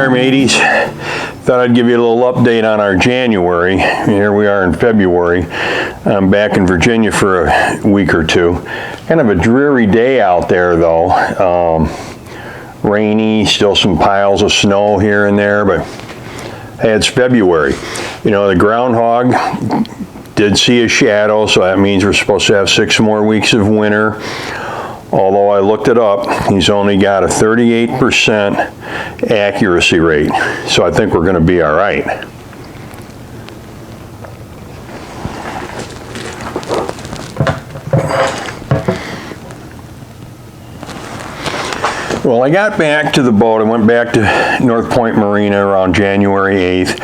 there, mateys. Thought I'd give you a little update on our January. Here we are in February. I'm back in Virginia for a week or two. Kind of a dreary day out there though. Rainy, still some piles of snow here and there, but hey, it's February. You know, the groundhog did see a shadow, so that means we're supposed to have 6 more weeks of winter. Although I looked it up, he's only got a 38% accuracy rate, so I think we're going to be all right. Well, I got back to the boat. I went back to North Point Marina around January 8th.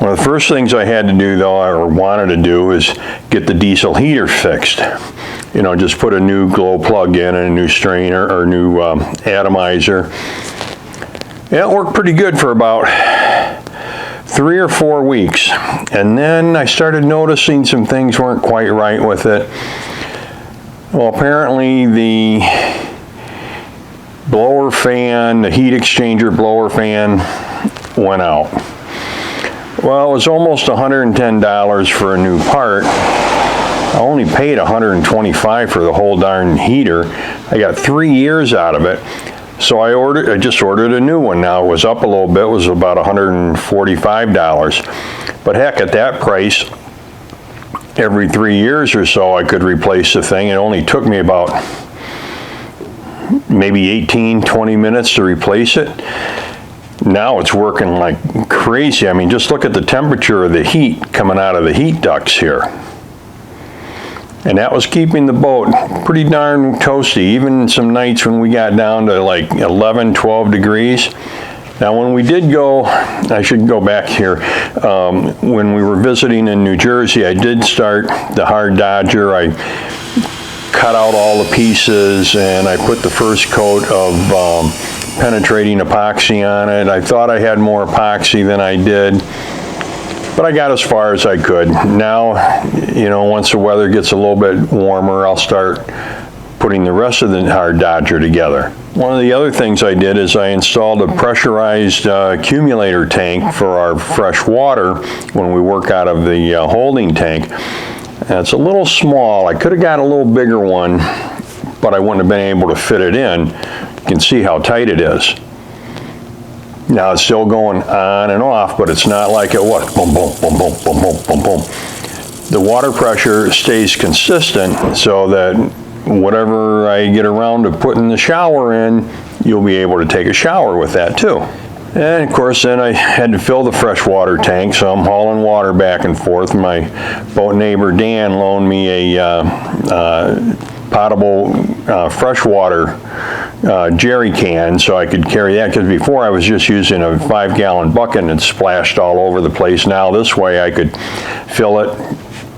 One of the first things I had to do, though, or wanted to do, is get the diesel heater fixed. You know, just put a new glow plug in and a new strainer or new atomizer. Yeah, it worked pretty good for about 3 or 4 weeks. And then I started noticing some things weren't quite right with it. Well, apparently the blower fan, the heat exchanger blower fan went out. Well, it was almost $110 for a new part. I only paid $125 for the whole darn heater. I got 3 years out of it. So I just ordered a new one. Now it was up a little bit, it was about $145. But heck, at that price, every 3 years or so I could replace the thing. It only took me about maybe 18, 20 minutes to replace it. Now it's working like crazy. I mean, just look at the temperature of the heat coming out of the heat ducts here. And that was keeping the boat pretty darn toasty, even some nights when we got down to like 11, 12 degrees. Now when we did go, I should go back here, when we were visiting in New Jersey, I did start the hard Dodger. I cut out all the pieces and I put the first coat of penetrating epoxy on it. I thought I had more epoxy than I did, but I got as far as I could. Now, you know, once the weather gets a little bit warmer, I'll start putting the rest of the hard Dodger together. One of the other things I did is I installed a pressurized accumulator tank for our fresh water when we work out of the holding tank. And it's a little small. I could have got a little bigger one, but I wouldn't have been able to fit it in. You can see how tight it is. Now it's still going on and off, but it's not like it was boom, boom, boom, boom, boom, boom, boom, boom. The water pressure stays consistent so that whatever I get around to putting the shower in, you'll be able to take a shower with that too. And of course then I had to fill the freshwater tank, so I'm hauling water back and forth. My boat neighbor Dan loaned me a potable freshwater jerry can so I could carry that, because before I was just using a 5-gallon bucket and it splashed all over the place. Now this way I could fill it,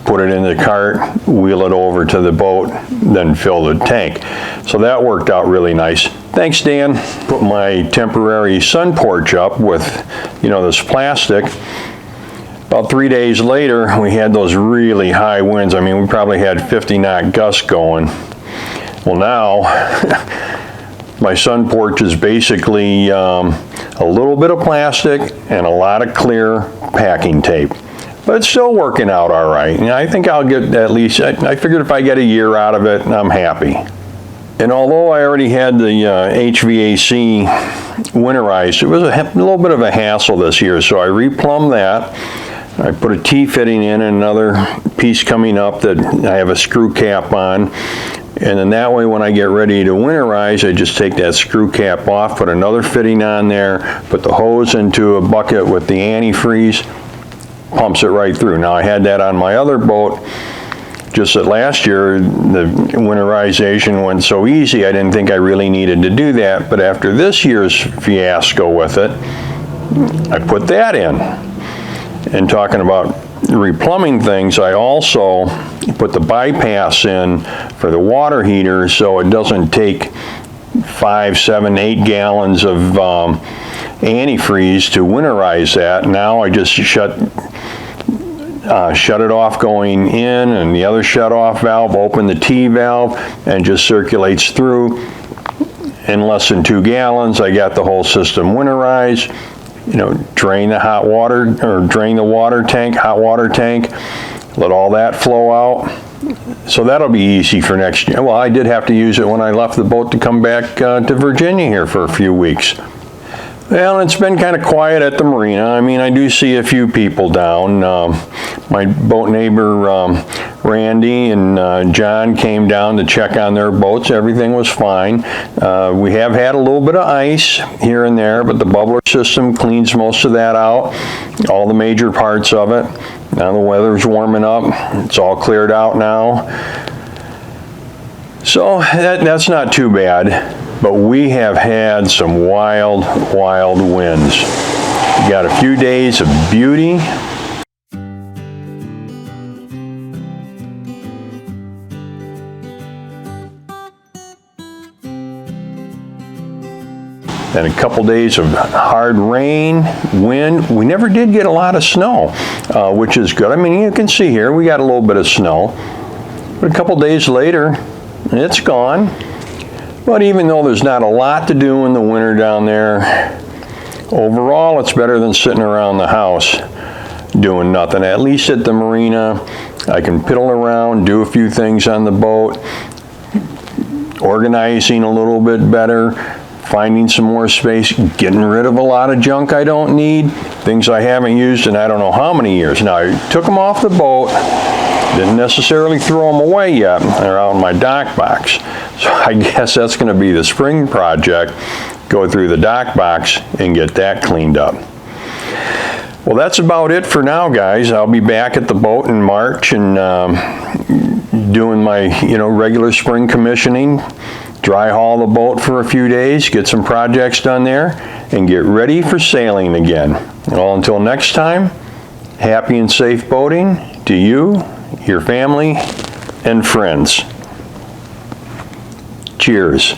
put it in the cart, wheel it over to the boat, then fill the tank. So that worked out really nice. Thanks, Dan. Put my temporary sun porch up with, you know, this plastic. About 3 days later, we had those really high winds. I mean, we probably had 50-knot gusts going. Well, now, my sun porch is basically a little bit of plastic and a lot of clear packing tape. But it's still working out all right. And I think I'll get at least, I figured if I get a year out of it, I'm happy. And although I already had the HVAC winterized, it was a little bit of a hassle this year, so I replumbed that. I put a T-fitting in and another piece coming up that I have a screw cap on. And then that way when I get ready to winterize, I just take that screw cap off, put another fitting on there, put the hose into a bucket with the antifreeze, pumps it right through. Now I had that on my other boat, just that last year the winterization went so easy I didn't think I really needed to do that, but after this year's fiasco with it, I put that in. And talking about replumbing things, I also put the bypass in for the water heater so it doesn't take 5, 7, 8 gallons of antifreeze to winterize that. Now I just shut it off going in, and the other shut off valve, open the T valve, and just circulates through. in less than 2 gallons. I got the whole system winterized. You know, drain the hot water, or drain the water tank, hot water tank, let all that flow out. So that'll be easy for next year. Well, I did have to use it when I left the boat to come back to Virginia here for a few weeks. Well, it's been kind of quiet at the marina. I mean, I do see a few people down. My boat neighbor Randy and John came down to check on their boats. Everything was fine. We have had a little bit of ice here and there, but the bubbler system cleans most of that out, all the major parts of it. Now the weather's warming up. It's all cleared out now. So that's not too bad. But we have had some wild, wild winds. We got a few days of beauty. Then a couple days of hard rain, wind. We never did get a lot of snow, which is good. I mean, you can see here, we got a little bit of snow. But a couple days later, it's gone. But even though there's not a lot to do in the winter down there, overall it's better than sitting around the house doing nothing. At least at the marina, I can piddle around, do a few things on the boat, organizing a little bit better, finding some more space, getting rid of a lot of junk I don't need, things I haven't used in I don't know how many years. Now, I took them off the boat, didn't necessarily throw them away yet. They're out in my dock box. So I guess that's going to be the spring project, go through the dock box and get that cleaned up. Well, that's about it for now, guys. I'll be back at the boat in March and doing my regular spring commissioning, dry haul the boat for a few days, get some projects done there, and get ready for sailing again. Well, until next time, happy and safe boating to you, your family, and friends. Cheers.